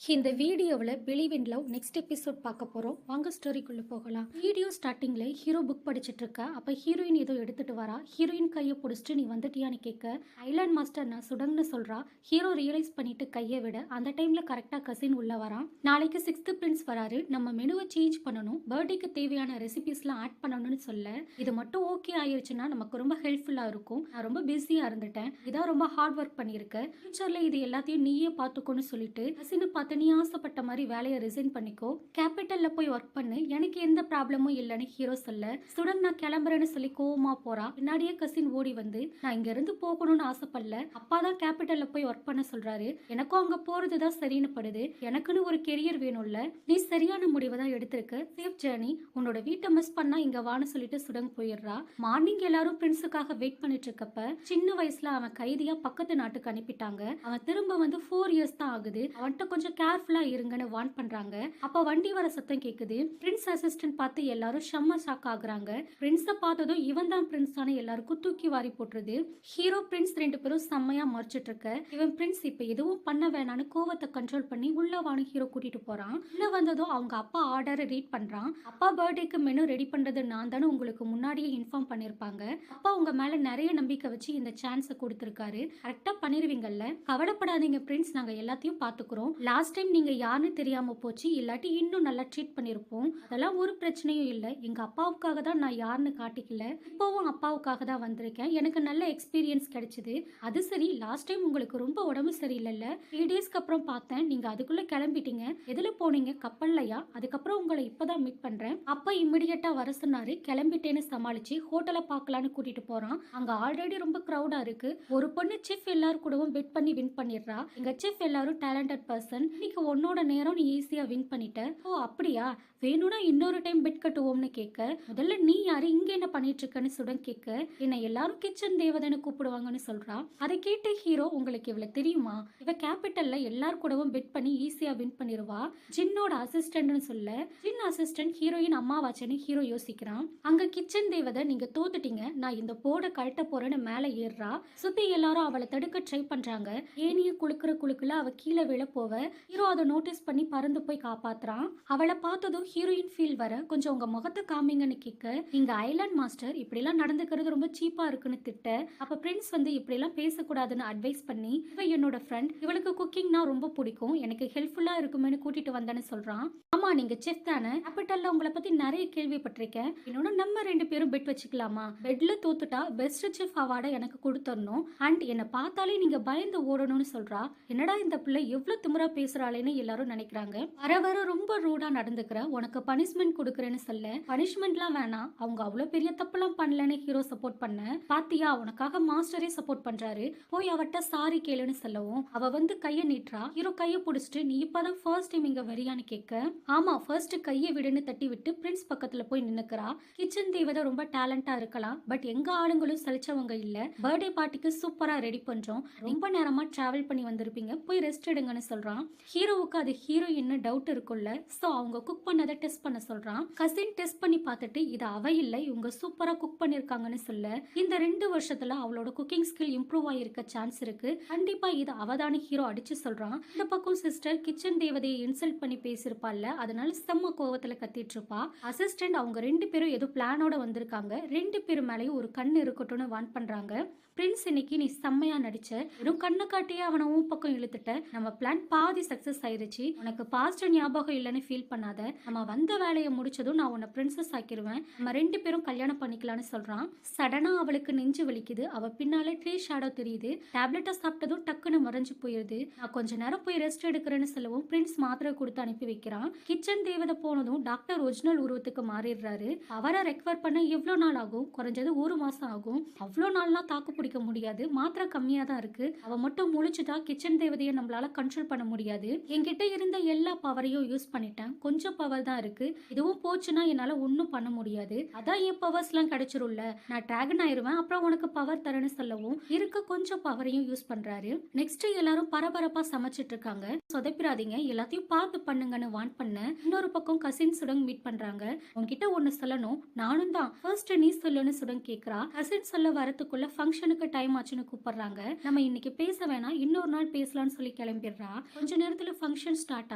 இந்த வீடியோவில் believe in love next episode பார்க்க போகிறோம். வாங்க ஸ்டோரிக்குள்ளே போகலாம். வீடியோ ஸ்டார்டிங்கில் ஹீரோ புக் படிச்சுட்டு இருக்கா. அப்போ ஹீரோயின் ஏதோ எடுத்துட்டு வரா. ஹீரோயின் கையை பிடிச்சிட்டு நீ வந்துட்டியான்னு கேட்க, ஐலாண்ட் மாஸ்டர் நான் சுடங்னு சொல்கிறா. ஹீரோ ரியலைஸ் பண்ணிட்டு கையை விட அந்த டைமில் கரெக்டாக கசின் உள்ளே வரான். நாளைக்கு 6th பிரின்ஸ் வராரு, நம்ம மெனுவை சேஞ்ச் பண்ணணும், பர்த்டேக்கு தேவையான ரெசிபிஸ்லாம் ஆட் பண்ணணும்னு சொல்ல, இது மட்டும் ஓகே ஆயிருச்சுன்னா நமக்கு ரொம்ப ஹெல்ப்ஃபுல்லாக இருக்கும். நான் ரொம்ப பிஸியாக இருந்துட்டேன், இதான் ரொம்ப ஹார்ட் ஒர்க் பண்ணியிருக்கேன், ஃபியூச்சரில் இது எல்லாத்தையும் நீயே பார்த்துக்கோன்னு சொல்லிட்டு கசினை பார்த்து நீ ஆசைப்பட்ட மாதிரி வேலையை ரிசைன் பண்ணிக்கோ, கேபிட்டல்ல போய் ஒர்க் பண்ணு, எனக்கு எந்த ப்ராப்ளமும் இல்லைன்னு ஹீரோ சொல்ல, ஸ்டூடெண்ட் நான் கிளம்புறேன்னு சொல்லி கோவமா போறா. பின்னாடியே கசின் ஓடி வந்து, நான் இங்க இருந்து போகணும்னு ஆசைப்படல, அப்பா தான் கேபிட்டல்ல போய் ஒர்க் பண்ண சொல்றாரு, எனக்கும் அங்க போறதுதான் சரின்னு படுது, எனக்குன்னு ஒரு கெரியர் வேணும்ல, நீ சரியான முடிவை தான் எடுத்திருக்க, சேஃப் ஜேர்னி, உன்னோட வீட்டை மிஸ் பண்ணா இங்க வான்னு சொல்லிட்டு சுடங் போயிடுறா. மார்னிங் எல்லாரும் பிரின்ஸுக்காக வெயிட் பண்ணிட்டு இருக்கப்ப சின்ன வயசுல அவன் கைதியா பக்கத்து நாட்டுக்கு அனுப்பிட்டாங்க. அவன் திரும்ப வந்து 4 இயர்ஸ் தான் ஆகுது. அவன்கிட்ட கொஞ்சம் கேர்ஃபுல்லா இருங்கன்னு வார்ன் பண்றாங்க. அப்ப வண்டி வர சத்தம் கேக்குது. பிரின்ஸ் அசிஸ்டன்ட் பார்த்து எல்லாரும் செம்ம ஷாக் ஆகுறாங்க. பிரின்ஸ பார்த்ததும் இவன் தான் பிரின்ஸ் ஆன எல்லாருக்கும் தூக்கி வாரி போட்டுருது. ஹீரோ பிரின்ஸ் 2 பேரும் செம்மையா மறைச்சிட்டு இருக்க, இவன் பிரின்ஸ் இப்ப எதுவும் பண்ண வேணான்னு கோவத்தை கண்ட்ரோல் பண்ணி உள்ள வான்னு ஹீரோ கூட்டிட்டு போறான். உள்ள வந்ததும் அவங்க அப்பா ஆர்டரை ரீட் பண்றான். அப்பா பர்த்டேக்கு மெனு ரெடி பண்றது நான் தானே உங்களுக்கு முன்னாடியே இன்ஃபார்ம் பண்ணிருப்பாங்க, அப்பா உங்க மேல நிறைய நம்பிக்கை வச்சு இந்த சான்ஸை கொடுத்திருக்காரு, கரெக்டா பண்ணிருவீங்கல்ல, கவலைப்படாதீங்க பிரின்ஸ், நாங்க எல்லாத்தையும் பாத்துக்கிறோம், லாஸ்ட் டைம் நீங்க யாருன்னு தெரியாம போச்சு, இல்லாட்டி இன்னும் நல்லா ட்ரீட் பண்ணிருப்போம், அதெல்லாம் ஒரு பிரச்சனையும் இல்லை, எங்க அப்பாவுக்காக தான் நான் யாருன்னு காட்டிக்கல, இப்போவும் அப்பாவுக்காக தான் வந்திருக்கேன், எனக்கு நல்ல எக்ஸ்பீரியன்ஸ் கிடைச்சது. அது சரி, லாஸ்ட் டைம் உங்களுக்கு ரொம்ப உடம்பு சரியில்லைல்ல, 3 டேஸ்க்கு அப்புறம் பார்த்தேன், நீங்க அதுக்குள்ள கிளம்பிட்டீங்க, எதுல போனீங்க, கப்பல்லையா, அதுக்கப்புறம் உங்களை இப்பதான் மீட் பண்றேன், அப்பா இம்மிடியட்டா வர சொன்னாரு, கிளம்பிட்டேன்னு சமாளிச்சு ஹோட்டலை பார்க்கலான்னு கூட்டிட்டு போறான். அங்க ஆல்ரெடி ரொம்ப கிரௌடா இருக்கு. ஒரு பொண்ணு செஃப் எல்லாரும் கூடவும் பெட் பண்ணி வின் பண்ணிடுறா. எங்க செஃப் எல்லாரும் டேலண்டட் பர்சன், இன்னைக்கு உன்னோட நேரம் நீ ஈஸியா வின் பண்ணிட்ட. ஓ அப்படியா, வேணும்னா இன்னொரு டைம் பெட் கட்டுவோம்னு கேட்க, முதல்ல நீ யாரு, இங்க என்ன பண்ணிட்டு இருக்கன்னு சுடன் கேட்க, என்ன எல்லாரும் கிச்சன் தேவதைன்னு கூப்பிடுவாங்கன்னு சொல்றா. அதை கேட்டு ஹீரோ, உங்களுக்கு இவளை தெரியுமா, இவ கேபிட்டல்ல எல்லார் கூடவும் பெட் பண்ணி ஈஸியா வின் பண்ணிடுவா, ஜின்னோட அசிஸ்டன்ட்னு சொல்ல, ஜின் அசிஸ்டன்ட் ஹீரோயின் அம்மாவாச்சேன்னு ஹீரோ யோசிக்கிறான். அங்க கிச்சன் தேவதை நீங்க தோத்துட்டீங்க, நான் இந்த போர்டை கழட்ட போறேன்னு மேல ஏறுறா. சுத்தி எல்லாரும் அவளை தடுக்க ட்ரை பண்றாங்க. ஏனிய குளுக்குல அவ கீழே விழ போவ ஹீரோ அதை நோட்டீஸ் பண்ணி பறந்து போய் காப்பாத்துறான். அவளை பார்த்ததும் ஹீரோயின் ஃபீல் வர, கொஞ்சம் உங்க முகத்தை காமிங்கன்னு கேட்க, இங்க ஐலாண்ட் மாஸ்டர் இப்படிலாம் நடந்துக்கிறது ரொம்ப சீப்பா இருக்குன்னு திட்ட, அப்ப பிரின்ஸ் வந்து இப்படிலாம் பேசக்கூடாதுன்னு அட்வைஸ் பண்ணி, இவ என்னோட ஃப்ரெண்ட், இவளுக்கு குக்கிங்னா ரொம்ப பிடிக்கும், எனக்கு ஹெல்ப்ஃபுல்லா இருக்குமேனு கூட்டிட்டு வந்தேன்னு சொல்றான். ஆமா நீங்க செஃப் தானே, கேபிட்டல்ல உங்களை பத்தி நிறைய கேள்விப்பட்டிருக்கேன், இன்னொன்னு நம்ம 2 பேரும் பெட் வச்சுக்கலாமா, பெட்ல தோத்துட்டா பெஸ்ட் செஃப் அவார்டை எனக்கு கொடுத்துடணும், அண்ட் என்ன பார்த்தாலே நீங்க பயந்து ஓடணும்னு சொல்றா. என்னடா இந்த பிள்ளை எவ்வளவு திமிரா பேசுறாளேன்னு எல்லாரும் நினைக்கிறாங்க. வர வர ரொம்ப ரூடா நடந்துக்கிற, உனக்கு பனிஷ்மெண்ட் கொடுக்குறேன்னு சொல்ல, பனிஷ்மெண்ட்லாம் வேணாம், அவங்க அவ்வளவு பெரிய தப்புலாம் பண்ணலன்னு ஹீரோ சப்போர்ட் பண்ண, பாத்தியா உனக்காக மாஸ்டரே சப்போர்ட் பண்றாரு, போய் அவட்ட சாரி கேளுன்னு சொல்லவும் அவ வந்து கைய நீட்டுறா. ஹீரோ கைய பிடிச்சிட்டு, நீ இப்பதான் ஃபர்ஸ்ட் டைம் இங்க வரியான்னு கேட்க, ஆமா ஃபர்ஸ்ட் கையை விடுன்னு தட்டி விட்டு பிரின்ஸ் பக்கத்துல போய் நின்னுக்கிறா. கிச்சன் தேவதை ரொம்ப டேலண்டா இருக்கலாம், பட் எங்க ஆளுங்களும் சலிச்சவங்க இல்ல, பர்த்டே பார்ட்டிக்கு சூப்பரா ரெடி பண்றோம், ரொம்ப நேரமா டிராவல் பண்ணி வந்திருப்பீங்க, போய் ரெஸ்ட் எடுங்கன்னு சொல்றான். ஹீரோவுக்கு அது ஹீரோயின்னு டவுட் இருக்குல்ல, சோ அவங்க குக் பண்ணதை டெஸ்ட் பண்ண சொல்றான். கசின் டெஸ்ட் பண்ணி பார்த்துட்டு, இது அவ இல்ல, இவங்க சூப்பரா குக் பண்ணிருக்காங்கன்னு சொல்ல, இந்த 2 வருஷத்துல அவளோட குக்கிங் ஸ்கில் இம்ப்ரூவ் ஆயிருக்க சான்ஸ் இருக்கு, கண்டிப்பா இது அவதான ஹீரோ அடிச்சு சொல்றான். இந்த பக்கம் சிஸ்டர் கிச்சன் தேவதையை இன்சல்ட் பண்ணி பேசிருப்பாள்ல, அதனால செம்ம கோவத்துல கத்திட்டு இருப்பா. அசிஸ்டன்ட் அவங்க 2 பேரும் ஏதோ பிளானோட வந்திருக்காங்க, 2 பேரும் மேலேயும் ஒரு கண் இருக்கட்டும்னு வான் பண்றாங்க. பிரின்ஸ் இன்னைக்கு நீ செம்மையா நடிச்ச, வெறும் கண்ணை காட்டியே அவனை உன் பக்கம் இழுத்துட்ட, நம்ம பிளான் பாதி சக்சஸ் ஆயிருச்சு, உனக்கு பாஸ்ட் ஞாபகம் இல்லைன்னு ஃபீல் பண்ணாத, நம்ம வந்த வேலையை முடிச்சதும் நான் உன்னை பிரின்சஸ் ஆக்கிடுவேன், நம்ம 2 பேரும் கல்யாணம் பண்ணிக்கலாம்னு சொல்றான். சடனா அவளுக்கு நெஞ்சு வலிக்குது, அவ பின்னாலே ட்ரீ ஷேடோ தெரியுது, டேப்லெட்டை சாப்பிட்டதும் டக்குன்னு மறைஞ்சு போயிருது. நான் கொஞ்ச நேரம் போய் ரெஸ்ட் எடுக்கிறேன்னு சொல்லவும் பிரின்ஸ் மாத்திரை கொடுத்து அனுப்பி வைக்கிறான். கிச்சன் தேவதை போனதும் டாக்டர் ஒரிஜினல் உருவத்துக்கு மாறிடுறாரு. அவரை ரெக்கவர் பண்ண எவ்வளவு நாள் ஆகும், குறைஞ்சது 1 மாசம் ஆகும், அவ்வளோ நாள்லாம் தாக்கு பிடிக்க முடியாது, மாத்திரை கம்மியா தான் இருக்கு, அவ மட்டும் முழிச்சுட்டா கிச்சன் தேவதையை நம்மளால கண்ட்ரோல் பண்ண முடியாது, என்கிட்ட இருந்த எல்லா பவரையும் யூஸ் பண்ணிட்டேன், கொஞ்சம் பவர் தான் இருக்கு, இதுவும் போச்சுன்னா என்னால ஒன்னும் பண்ண முடியாது, அதான் என் பவர்ஸ் எல்லாம் கிடைச்சிரும்ல, நான் டிராகன் ஆயிருவேன், அப்புறம் உனக்கு பவர் தரேன்னு சொல்லவும் இருக்க கொஞ்சம் பவரையும் யூஸ் பண்றாரு. நெக்ஸ்ட் எல்லாரும் பரபரப்பா சமைச்சிட்டு இருக்காங்க, சொதப்பிராதீங்க எல்லாத்தையும் பார்த்து பண்ணுங்கன்னு வான் பண்ண, இன்னொரு பக்கம் கசின் சுடங் மீட் பண்றாங்க. உன்கிட்ட ஒன்னு சொல்லணும், நானும் தான், ஃபர்ஸ்ட் நீ சொல்லுன்னு சுடங் கேக்குறா. கசின் சொல்ல வரத்துக்குள்ள ஃபங்க்ஷன் ஃபங்க்ஷனுக்கு டைம் ஆச்சுன்னு கூப்பிடுறாங்க. நம்ம இன்னைக்கு பேச வேணாம், இன்னொரு நாள் பேசலாம்னு சொல்லி கிளம்பிடுறா. கொஞ்ச நேரத்துல ஃபங்க்ஷன் ஸ்டார்ட்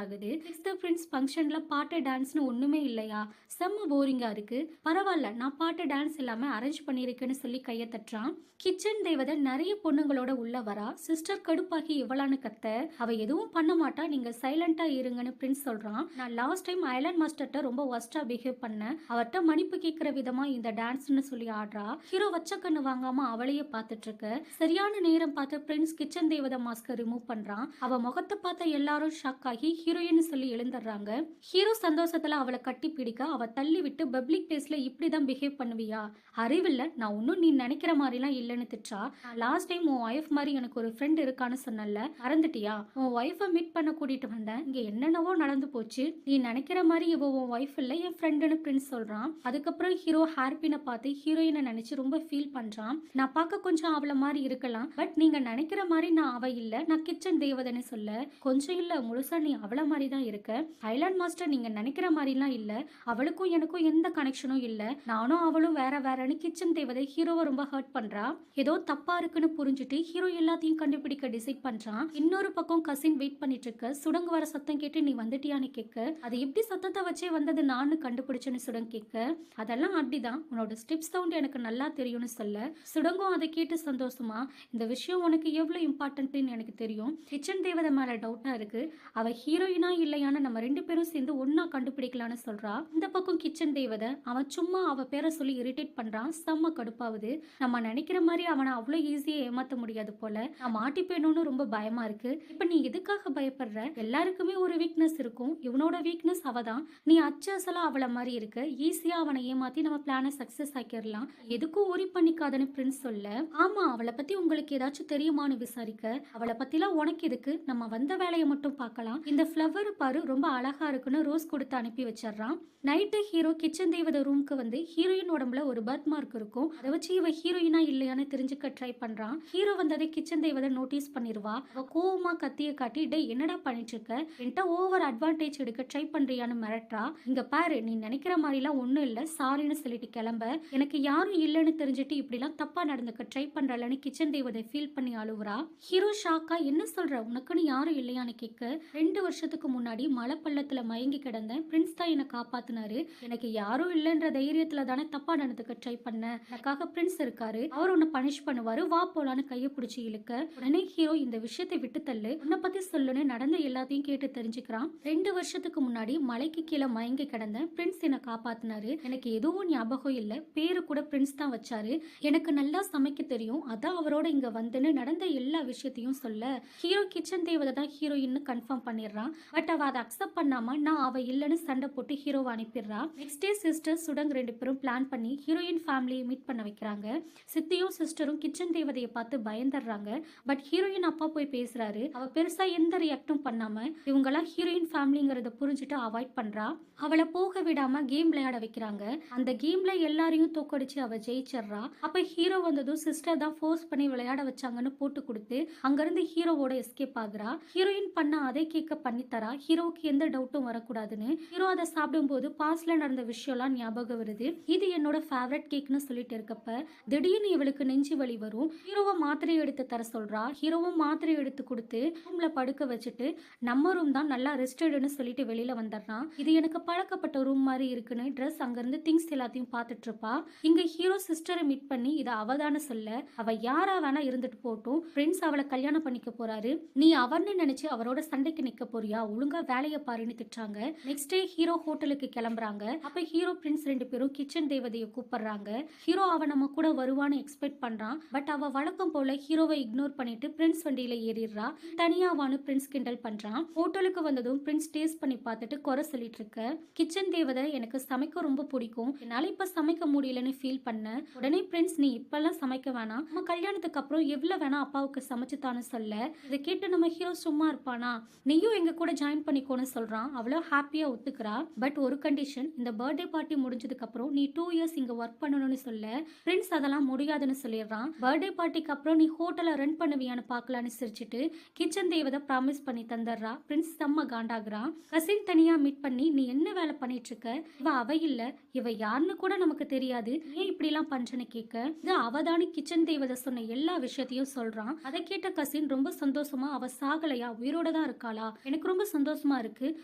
ஆகுது. சிக்ஸ்த் பிரின்ஸ் ஃபங்க்ஷன்ல பாட்டு டான்ஸ்னு ஒண்ணுமே இல்லையா, செம்ம போரிங்கா இருக்கு. பரவாயில்ல, நான் பாட்டு டான்ஸ் எல்லாமே அரேஞ்ச் பண்ணிருக்கேன்னு சொல்லி கையை தட்டுறான். கிச்சன் தேவதை நிறைய பொண்ணுங்களோட உள்ள வரா. சிஸ்டர் கடுப்பாகி இவளான்னு கத்த, அவ எதுவும் பண்ண மாட்டா, நீங்க சைலண்டா இருங்கன்னு பிரின்ஸ் சொல்றான். நான் லாஸ்ட் டைம் ஐலாண்ட் மாஸ்டர்ட்ட ரொம்ப ஒஸ்டா பிஹேவ் பண்ணேன், அவர்கிட்ட மன்னிப்பு கேட்கிற விதமா இந்த டான்ஸ்னு சொல்லி ஆடுறா. ஹீரோ வச்ச கண்ணு வாங்காம அவளையே பார்த்துட்டு இருக்க. சரியான நேரம் பார்த்து பிரின்ஸ் கிச்சன் தேவதை மாஸ்க ரிமூவ் பண்றான். அவ முகத்தை பார்த்த எல்லாரும் ஷாக் ஆகி ஹீரோயின் சொல்லி எழுந்துடுறாங்க. ஹீரோ சந்தோஷத்துல அவளை கட்டி பிடிக்க அவ தள்ளி விட்டு, பப்ளிக் பிளேஸ்ல இப்படிதான் பிஹேவ் பண்ணுவியா, அறிவில்ல, நான் ஒன்னும் நீ நினைக்கிற மாதிரிலாம் இல்லைன்னு திட்டா. லாஸ்ட் டைம் உன் ஒய்ஃப் மாதிரி எனக்கு ஒரு ஃப்ரெண்ட் இருக்கான்னு சொன்னல, மறந்துட்டியா? உன் ஒய்ஃபை மீட் பண்ண கூட்டிட்டு வந்தேன், இங்க என்னென்னவோ நடந்து போச்சு, நீ நினைக்கிற மாதிரி இவ உன் ஒய்ஃப் இல்ல, என் ஃப்ரெண்டுன்னு பிரின்ஸ் சொல்றான். அதுக்கப்புறம் ஹீரோ ஹேர்பினை பார்த்து ஹீரோயினை நினைச்சு ரொம்ப ஃபீல் பண்றான். நான் பார்க்க கொஞ்சம் அவளை மாதிரி இருக்கலாம், பட் நீங்க நினைக்கிற மாதிரி நான் அவ இல்ல, நான் கிச்சன் தேவதைன்னு சொல்ல, கொஞ்சம் இல்ல முழுசா நீ அவளை மாதிரி தான் இருக்க. ஐலாண்ட் மாஸ்டர் நீங்க நினைக்கிற மாதிரிலாம் இல்ல, அவளுக்கும் எனக்கும் எந்த கனெக்ஷனும் இல்ல, நானும் அவளும் வேற வேறன்னு கிச்சன் தேவதை ஹீரோவை ரொம்ப ஹர்ட் பண்றா. ஏதோ தப்பா இருக்குன்னு புரிஞ்சுட்டு ஹீரோ எல்லாத்தையும் கண்டுபிடிக்க டிசைட் பண்றான். இன்னொரு பக்கம் கசின் வெயிட் பண்ணிட்டு இருக்க. சுடங்கு வர சத்தம் கேட்டு நீ வந்துட்டியான்னு கேட்க, அது எப்படி சத்தத்தை வச்சே வந்தது நான் கண்டுபிடிச்சேன்னு சுடங் கேட்க, அதெல்லாம் அப்படிதான், உன்னோட ஸ்டெப் சவுண்ட் எனக்கு நல்லா தெரியும்னு சொல்ல, சுடங்கும் அதை கேட்டு சந்தோஷமா, இந்த விஷயம் உனக்கு எவ்வளவு இம்பார்ட்டன்ட்னு எனக்கு தெரியும், கிச்சன் தேவதை மேல டவுட்டா இருக்கு, அவ ஹீரோயினா இல்லையான்னு நம்ம ரெண்டு பேரும் சேர்ந்து ஒன்னா கண்டுபிடிக்கலான்னு சொல்றா. இந்த பக்கம் கிச்சன் தேவதை அவன் சும்மா அவ பேரை சொல்லி இரிட்டேட் பண்றான். செம்ம கடுப்பாவுது. நம்ம நினைக்கிற மாதிரி அவனை அவ்வளோ ஈஸியா ஏமாத்த முடியாது போல, நான் மாட்டி போயணும்னு ரொம்ப பயமா இருக்கு. இப்ப நீ எதுக்காக பயப்படுற, எல்லாருக்குமே ஒரு வீக்னஸ் இருக்கும், இவனோட வீக்னஸ் அவதான், நீ அச்சசலா அவளை மாதிரி இருக்க, ஈஸியா அவனை ஏமாத்தி நம்ம பிளான சக்சஸ் ஆக்கிடலாம், எதுக்கும் ஒரி பண்ணிக்காதன்னு பிரின்ஸ் சொல்ல, ஆமா அவளை பத்தி உங்களுக்கு ஏதாச்சும் தெரியுமான்னு விசாரிக்க, அவளை பத்திலாம் உனக்கு எதுக்கு, நம்ம வந்த வேலையை மட்டும் பார்க்கலாம், இந்த ஃப்ளவர் பாரு ரொம்ப அழகா இருக்குன்னு ரோஸ் கொடுத்து அனுப்பி வச்சிடறான். நைட்டு ஹீரோ கிச்சன் தேவதை ரூமுக்கு வந்து ஹீரோயின் உடம்புல ஒரு பர்த் மார்க் இருக்கும், அதை வச்சு இவ ஹீரோயினா இல்லையான்னு தெரிஞ்சுக்க ட்ரை பண்றான். ஹீரோ வந்ததை கிச்சன் தேவதை நோட்டீஸ் பண்ணிருவா. அவ கோவமா கத்திய காட்டி, டே என்னடா பண்ணிட்டு இருக்க, என்கிட்ட ஓவர் அட்வான்டேஜ் எடுக்க ட்ரை பண்றியான்னு மிரட்டா. இங்க பாரு, நீ நினைக்கிற மாதிரிலாம் ஒண்ணும் இல்ல, சாரின்னு சொல்லிட்டு கிளம்ப, எனக்கு யாரும் இல்லைன்னு தெரிஞ்சுட்டு இப்படிலாம் தப்பா நடந்துக்க ட்ரை பண்றலன்னு கிச்சன் தேவதை ஃபீல் பண்ணி அழுவுறா. ஹீரோ ஷாக்கா, என்ன சொல்ற, உனக்குன்னு யாரும் இல்லையான்னு கேட்க, 2 வருஷத்துக்கு முன்னாடி மலை பள்ளத்துல மயங்கி கிடந்தேன், பிரின்ஸ் தான் என்னை காப்பாத்தினாரு, எனக்கு யாரும் இல்லைன்ற தைரியத்துல தானே தப்பா நடந்துக்க ட்ரை பண்ண, எனக்காக பிரின்ஸ் இருக்காரு, அவர் உன்னை பனிஷ் பண்ணுவாரு, வா போலான்னு கையை பிடிச்சி இழுக்க, உடனே ஹீரோ இந்த விஷயத்தை விட்டு தள்ளு, உன்னை பத்தி சொல்லுன்னு நடந்த எல்லாத்தையும் கேட்டு தெரிஞ்சுக்கிறான். 2 வருஷத்துக்கு முன்னாடி மலைக்கு கீழே மயங்கி கிடந்தேன், பிரின்ஸ் என்னை காப்பாத்தினாரு, எனக்கு எதுவும் ஞாபகம் இல்ல, பேரு கூட பிரின்ஸ் தான் வச்சாரு, எனக்கு நல்லா சமைக்க தெரியும், அதான் அவரோட இங்க வந்துன்னு நடந்த எல்லா விஷயத்தையும் சொல்ல, ஹீரோ கிச்சன் தேவதை தான் ஹீரோயின்னு கன்ஃபார்ம் பண்ணிடுறான். பட் அவ அதை அக்செப்ட் பண்ணாம நான் அவ இல்லைன்னு சண்டை போட்டு ஹீரோவை அனுப்பிடுறா. நெக்ஸ்ட் டே சிஸ்டர் சுடங் 2 பேரும் பிளான் பண்ணி ஹீரோயின் ஃபேமிலியை மீட் பண்ண வைக்கிறாங்க. சித்தியும் சிஸ்டரும் கிச்சன் தேவதையை பார்த்து பயந்துடுறாங்க. பட் ஹீரோயின் அப்பா போய் பேசுறாரு. அவ பெருசா எந்த ரியாக்டும் பண்ணாம இவங்கெல்லாம் ஹீரோயின் ஃபேமிலிங்கிறத புரிஞ்சுட்டு அவாய்ட் பண்றா. அவளை போக விடாம கேம் விளையாட வைக்கிறாங்க. அந்த கேம்ல எல்லாரையும் தோக்கடிச்சு அவ ஜெயிச்சிடுறா. அப்ப ஹீரோ வந்ததும் சிஸ்டர் தான் ஃபோர்ஸ் பண்ணி விளையாட வச்சாங்கன்னு போட்டு கொடுத்து அங்கிருந்து ஹீரோவோட எஸ்கேப் ஆகுறா. ஹீரோயின் பண்ண அதே கேக்க பண்ணி தரா. ஹீரோவுக்கு எந்த டவுட்டும் வரக்கூடாதுன்னு. ஹீரோ அதை சாப்பிடும் போது பாஸ்ட்ல நடந்த விஷயம்லாம் ஞாபகம் வருது. இது என்னோட ஃபேவரட் கேக்னு சொல்லிட்டு இருக்கப்ப திடீர்னு இவளுக்கு நெஞ்சு வலி வரும். ஹீரோவை மாத்திரை எடுத்து தர சொல்றா. ஹீரோவும் மாத்திரை எடுத்து கொடுத்து ரூம்ல படுக்க வச்சுட்டு நம்ம ரூம் தான், நல்லா ரெஸ்டட்னு சொல்லிட்டு வெளியில வந்துடுறான். இது எனக்கு பழக்கப்பட்ட ரூம் மாதிரி இருக்குன்னு ட்ரெஸ் அங்கிருந்து திங்ஸ் எல்லாத்தையும் பார்த்துட்டு இருப்பா. இங்க ஹீரோ சிஸ்டரை மீட் பண்ணி இதை அவதான சொல்ல, அவ யாரா வேணா இருந்துட்டு போட்டும், பிரின்ஸ் அவளை கல்யாணம் பண்ணிக்க போறாரு, நீ அவன்னு நினைச்சு அவரோட சண்டைக்கு நிக்க போறியா, ஒழுங்கா வேலையை பாருன்னு திட்டாங்க. நெக்ஸ்ட் டே ஹீரோ ஹோட்டலுக்கு கிளம்புறாங்க. அப்ப ஹீரோ பிரின்ஸ் 2 பேரும் கிச்சன் தேவதையை கூப்பிடுறாங்க. ஹீரோ அவ நம்ம கூட வருவான்னு எக்ஸ்பெக்ட் பண்றான். பட் அவ வழக்கம் போல ஹீரோவை இக்னோர் பண்ணிட்டு பிரின்ஸ் வண்டியில ஏறிடுறா. தனியாவான்னு பிரின்ஸ் கிண்டல் பண்றான். ஹோட்டலுக்கு வந்ததும் பிரின்ஸ் டேஸ்ட் பண்ணி பார்த்துட்டு குறை சொல்லிட்டு இருக்க, கிச்சன் தேவதை எனக்கு சமைக்க ரொம்ப பிடிக்கும், என்னால இப்ப சமைக்க முடியலன்னு ஃபீல் பண்ண. உடனே பிரின்ஸ் நீ இப்பெல்லாம் சமைக்க வேணாம், நம்ம கல்யாணத்துக்கு அப்புறம் எவ்வளவு வேணா அப்பாவுக்கு சமைச்சுத்தான்னு சொல்ல, இதை கேட்டு நம்ம ஹீரோ சும்மா இருப்பானா, நீயும் எங்க கூட ஜாயின் பண்ணிக்கோன்னு சொல்றான். அவ்வளோ ஹாப்பியா ஒத்துக்கிறா. பட் ஒரு கண்டிஷன், இந்த பர்த்டே பார்ட்டி முடிஞ்சதுக்கு அப்புறம் நீ 2 இயர்ஸ் இங்க ஒர்க் பண்ணணும்னு சொல்ல, பிரின்ஸ் அதெல்லாம் முடியாதுன்னு சொல்லிடுறான். பர்த்டே பார்ட்டிக்கு அப்புறம் நீ ஹோட்டலை ரன் பண்ணுவியான்னு பார்க்கலான்னு சிரிச்சுட்டு கிச்சன் தேவதை ப்ராமிஸ் பண்ணி தந்துடுறா. பிரின்ஸ் செம்ம காண்டாகிறான். கசின் தனியா மீட் பண்ணி நீ என்ன வேலை பண்ணிட்டு இருக்க, இவ அவ இல்ல, இவ யாருன்னு கூட நமக்கு தெரியாது, ஏன் இப்படி எல்லாம் பண்றேன்னு கேட்க, இது அவதானு கிச்சன் தேவதை சொன்ன எல்லா விஷயத்தையும் சொல்றான். அதை கேட்ட கசின் ரொம்ப சந்தோஷமா, அவ சாகலையா, உயிரோட தான் இருக்காளா, எனக்கு ரொம்ப சந்தோஷமா இருக்கு.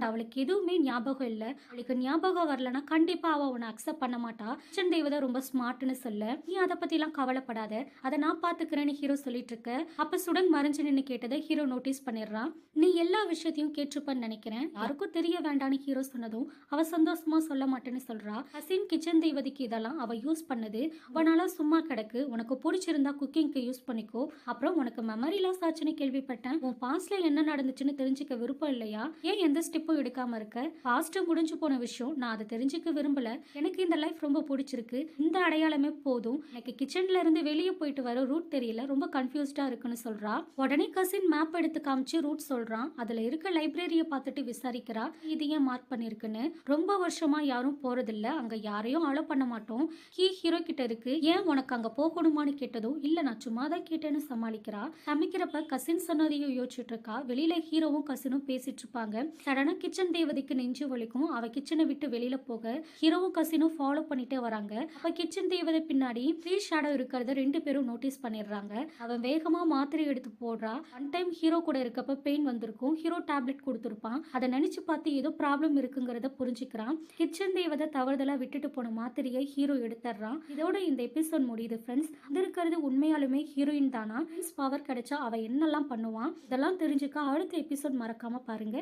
அவளுக்கு எதுவுமே ஞாபகம் இல்ல, அவளுக்கு ஞாபகம் வரலன்னா கண்டிப்பா அவ உன்னை அக்செப்ட் பண்ண மாட்டா. கிச்சன் தேவதை ரொம்ப ஸ்மார்ட்னு சொல்ல, நீ அதை பத்தி எல்லாம் கவலைப்படாத, அதை நான் பாத்துக்கிறேன்னு ஹீரோ சொல்லிட்டு இருக்க. அப்ப சுடன் மறைஞ்சு நின்னு கேட்டதை ஹீரோ நோட்டீஸ் பண்ணிடுறான். நீ எல்லா விஷயத்தையும் கேட்டிருப்பன்னு நினைக்கிறேன், யாருக்கும் தெரிய வேண்டான்னு ஹீரோ சொன்னதும் அவ சந்தோஷமா சொல்ல மாட்டேன்னு சொல்றா. கசின் கிச்சன் தெய்வதிக்கு இதெல்லாம் அவ யூஸ் பண்ணது, அவனால சும்மா கிடக்கு, உனக்கு பிடிச்சிருந்தா குக்கிங்க்கு யூஸ் பண்ணிக்கோ. அப்புறம் உனக்கு மெமரி லாஸ் ஆச்சுன்னு கேள்விப்பட்டேன், உன் பாஸ்ட்ல என்ன நடந்துச்சுன்னு தெரிஞ்சுக்க விருப்பம் இல்லையா, ஏன் எந்த ஸ்டெப்பும் எடுக்காம இருக்க? பாஸ்ட் முடிஞ்சு போன விஷயம், நான் அதை தெரிஞ்சுக்க விரும்பல, எனக்கு இந்த லைஃப் ரொம்ப பிடிச்சிருக்கு, இந்த அடையாளமே போதும், எனக்கு கிச்சன்ல இருந்து வெளியே போயிட்டு வர ரூட் தெரியல, ரொம்ப கன்ஃபியூஸ்டா இருக்குன்னு சொல்றா. உடனே கசின் மேப் எடுத்து காமிச்சு ரூட் சொல்றான். அதுல இருக்க லைப்ரரியை பார்த்துட்டு விசாரிக்கிறா, இது ஏன் மார்க் பண்ணிருக்குன்னு. ரொம்ப வருஷமா யாரும் போறதில்ல, அங்க யாரையும் அலோ பண்ண மாட்டோம், கீ ஹீரோ கிட்ட இருக்கு, ஏன் உனக்கு அங்க போகணுமான்னு கேட்டதும் இல்ல நான் சும்மா தான் கேட்டேன்னு சமாளிக்கிறா. சமைக்கிறப்ப கசின் சொன்னதையும் யோசிச்சுட்டு இருக்கா. வெளியில ஹீரோவும் கசினும் பேசிட்டு இருப்பாங்க. சடனா கிச்சன் தேவதைக்கு நெஞ்சு வலிக்கும், அவ கிச்சனை விட்டு வெளியில போக ஹீரோவும் கசினும் ஃபாலோ பண்ணிட்டே வராங்க. அப்ப கிச்சன் தேவதை பின்னாடி ஃப்ரீ ஷேடோ இருக்கிறத 2 பேரும் நோட்டீஸ் பண்ணிடுறாங்க. அவன் வேகமா மாத்திரை எடுத்து போடுறா. ஒன் டைம் ஹீரோ கூட இருக்கப்ப பெயின் வந்திருக்கும், ஹீரோ டேப்லெட் கொடுத்துருப்பான், அதை நினைச்சு பார்த்து ஏதோ ப்ராப்ளம் இருக்குங்கிறத புரிஞ்சுக்கிறான். கிச்சன் தேவதை தவறுதலா விட்டுட்டு போன மாத்திரையை ஹீரோ எடுத்துறான். இதோட இந்த எபிசோட் முடியுது ஃப்ரெண்ட்ஸ். இருக்கிறது உண்மையாலுமே ஹீரோயின் தானா, பவர் கிடைச்சா அவ என்னெல்லாம் பண்ணுவான், இதெல்லாம் தெரிஞ்சுக்க அடுத்த எபிசோட் மறக்காம பாருங்க.